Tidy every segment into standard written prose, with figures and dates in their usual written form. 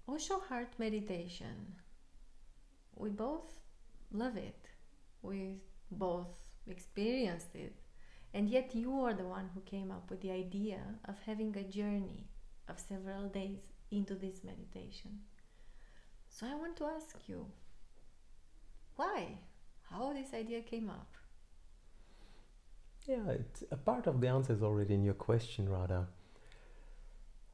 OSHO Heart Meditation. We both love it. We both experienced it. And yet you are the one who came up with the idea of having a journey of several days into this meditation. So I want to ask you, why? How this idea came up? Yeah, a part of the answer is already in your question, Radha.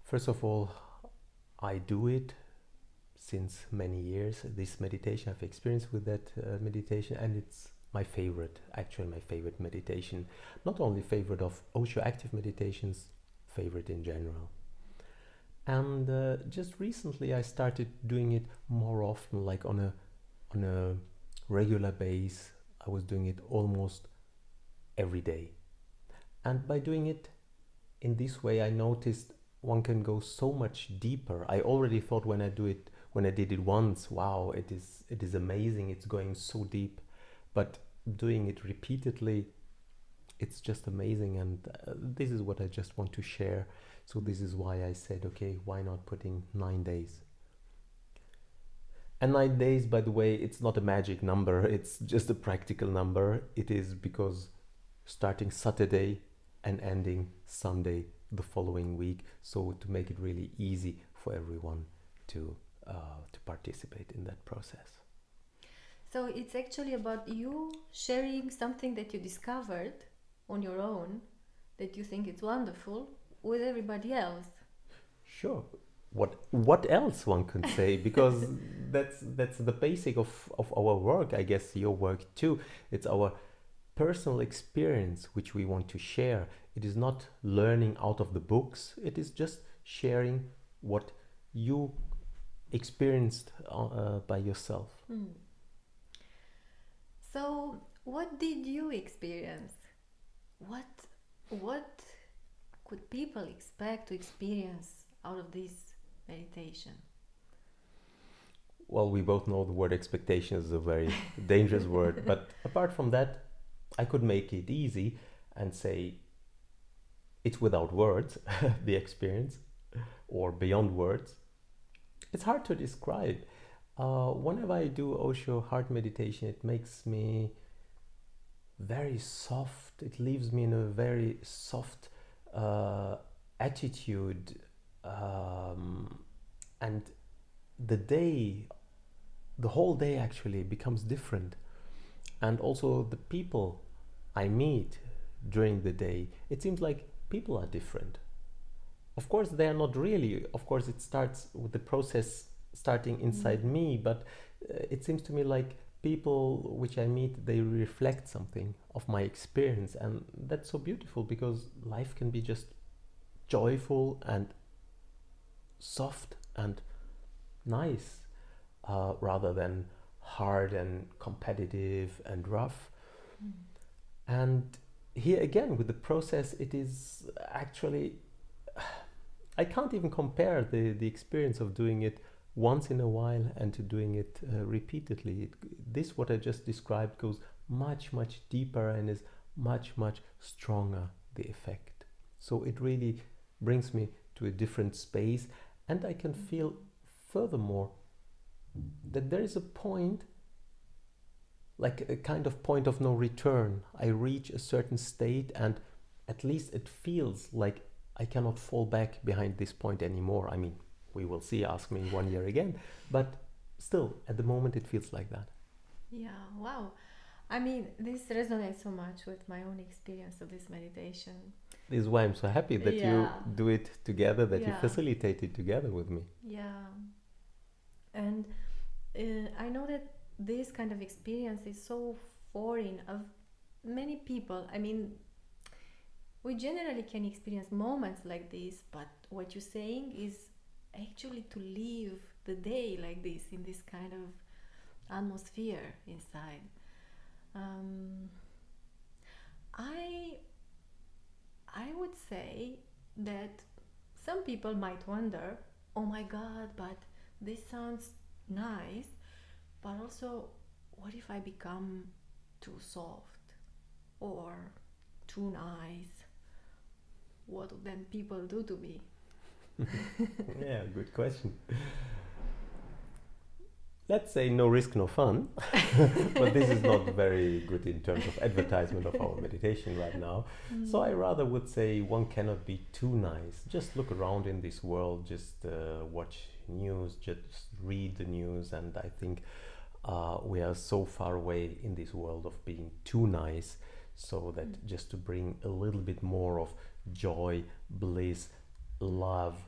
First of all, I do it since many years. This meditation, I've experienced with that meditation, and it's my favorite, actually my favorite meditation. Not only favorite of Osho active meditations, favorite in general. And just recently I started doing it more often, like on a regular base. I was doing it almost every day. And by doing it in this way, I noticed one can go so much deeper. I already thought when I did it once, wow, it is amazing, it's going so deep. But doing it repeatedly, it's just amazing, and this is what I just want to share. So this is why I said, okay, why not putting 9 days? And 9 days, by the way, it's not a magic number, it's just a practical number. It is because starting Saturday and ending Sunday the following week, so to make it really easy for everyone to participate in that process. So it's actually about you sharing something that you discovered on your own, that you think it's wonderful, with everybody else. Sure. What else one can say? Because that's the basic of our work, I guess your work too. It's our personal experience which we want to share. It is not learning out of the books, it is just sharing what you experienced by yourself. So what did you experience? What could people expect to experience out of this meditation? Well, we both know the word expectation is a very dangerous word, but apart from that, I could make it easy and say it's without words, the experience, or beyond words. It's hard to describe. Whenever I do Osho Heart Meditation, it makes me very soft. It leaves me in a very soft attitude, and the whole day actually becomes different. And also the people I meet during the day, it seems like people are different. Of course, they are not really. Of course, it starts with the process starting inside me, but it seems to me like people which I meet, they reflect something of my experience, and that's so beautiful because life can be just joyful and soft and nice, rather than hard and competitive and rough. And here again, with the process, it is actually, I can't even compare the experience of doing it once in a while and to doing it repeatedly. This, what I just described, goes much, much deeper and is much, much stronger, the effect. So it really brings me to a different space, and I can feel furthermore that there is a point, like a kind of point of no return. I reach a certain state, and at least it feels like I cannot fall back behind this point anymore. I mean, we will see, ask me in 1 year again, but still, at the moment, it feels like that. Yeah, wow. I mean, this resonates so much with my own experience of this meditation. This is why I'm so happy that you Yeah, do it together, that you yeah, facilitate it together with me. yeah. And I know that this kind of experience is so foreign of many people. I mean, we generally can experience moments like this, but what you're saying is actually to live the day like this, in this kind of atmosphere inside. Um, I I would say that some people might wonder, oh my God, but this sounds nice, but also, what if I become too soft or too nice? What would then people do to me? Yeah, good question. let's say no risk, no fun. But this is not very good in terms of advertisement of our meditation right now. So I rather would say one cannot be too nice. Just look around in this world, just watch news, just read the news, and I think we are so far away in this world of being too nice, so that just to bring a little bit more of joy, bliss, love,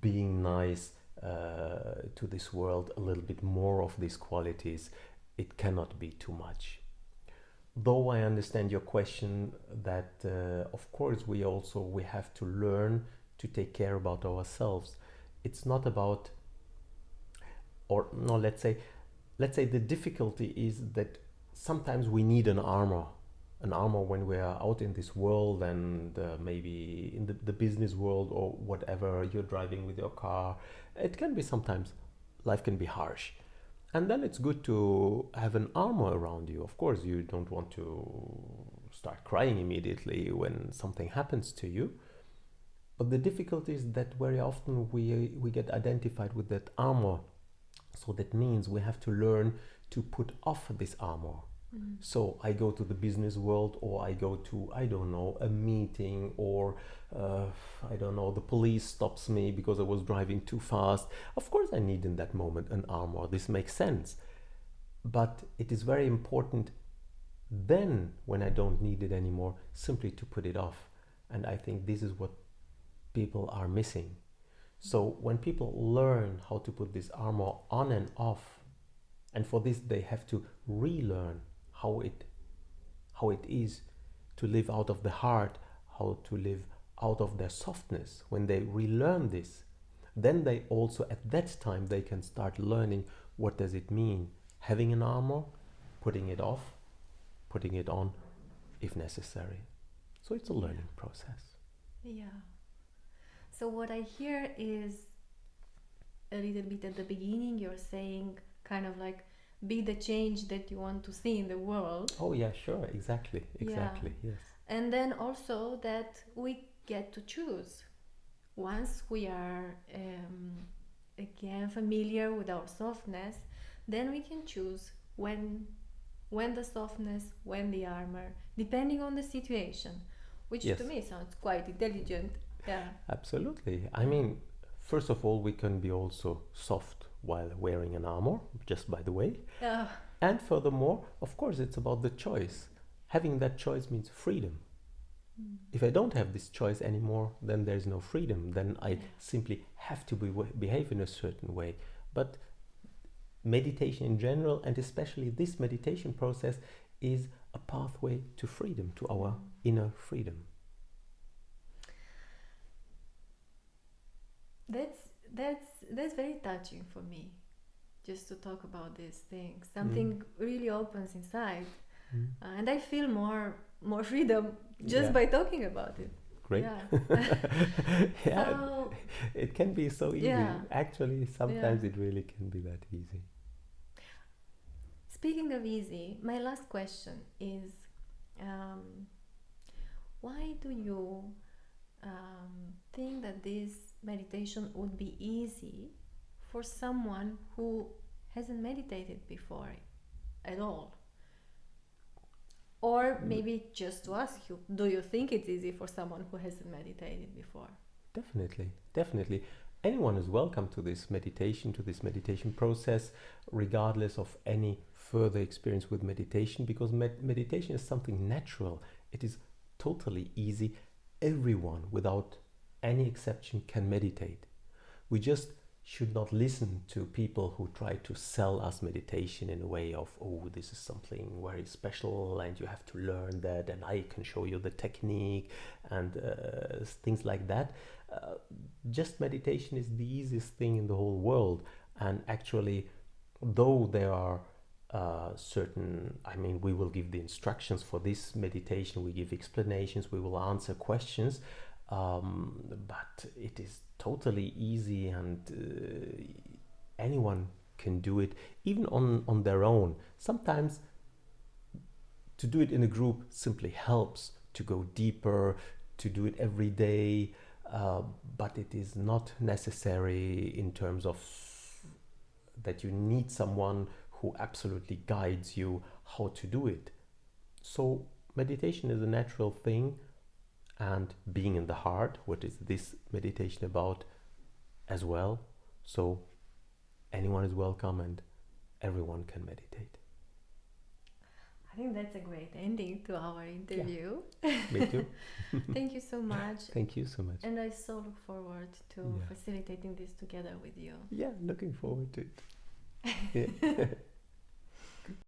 being nice to this world, a little bit more of these qualities, it cannot be too much. Though I understand your question that of course we have to learn to take care about ourselves. It's not about, or no, let's say the difficulty is that sometimes we need an armor when we are out in this world, and maybe in the business world or whatever, you're driving with your car. It can be sometimes, life can be harsh, and then it's good to have an armor around you. Of course, you don't want to start crying immediately when something happens to you, but the difficulty is that very often we get identified with that armor. So that means we have to learn to put off this armor. So I go to the business world, or I go to, I don't know, a meeting, or I don't know, the police stops me because I was driving too fast. Of course I need in that moment an armor. This makes sense. But it is very important then, when I don't need it anymore, simply to put it off. And I think this is what people are missing. So when people learn how to put this armor on and off, and for this they have to relearn how it is to live out of the heart, how to live out of their softness. When they relearn this, then they also at that time they can start learning what does it mean having an armor, putting it off, putting it on if necessary. So it's a learning process. Yeah. So what I hear is a little bit at the beginning, you're saying kind of like be the change that you want to see in the world. Oh yeah, sure, exactly, yes. And then also that we get to choose. Once we are again familiar with our softness, then we can choose when the softness, when the armor, depending on the situation, which Yes. to me sounds quite intelligent. Yeah. Absolutely. I mean, first of all, we can be also soft while wearing an armor, just by the way. And furthermore, of course, it's about the choice. Having that choice means freedom. If I don't have this choice anymore, then there's no freedom. Then I simply have to behave in a certain way. But meditation in general, and especially this meditation process, is a pathway to freedom, to our inner freedom. That's very touching for me, just to talk about these things. Something really opens inside, and I feel more freedom just by talking about it. Great. Yeah. So, it can be so easy. Yeah. Actually, sometimes it really can be that easy. Speaking of easy, my last question is, why do you think that this meditation would be easy for someone who hasn't meditated before at all? Or maybe just to ask you, do you think it's easy for someone who hasn't meditated before? Definitely. Anyone is welcome to this meditation process, regardless of any further experience with meditation, because meditation is something natural. It is totally easy. Everyone, without any exception, can meditate. We just should not listen to people who try to sell us meditation in a way of, oh, this is something very special and you have to learn that and I can show you the technique and things like that. Just meditation is the easiest thing in the whole world. And actually, though there are we will give the instructions for this meditation, we give explanations, we will answer questions, but it is totally easy, and anyone can do it, even on their own. Sometimes to do it in a group simply helps to go deeper, to do it every day, but it is not necessary in terms of that you need someone who absolutely guides you how to do it. So meditation is a natural thing, and being in the heart, what is this meditation about as well. So anyone is welcome and everyone can meditate. I think that's a great ending to our interview. Me too. Thank you so much. Thank you so much. And I so look forward to facilitating this together with you. Yeah, looking forward to it. Yeah.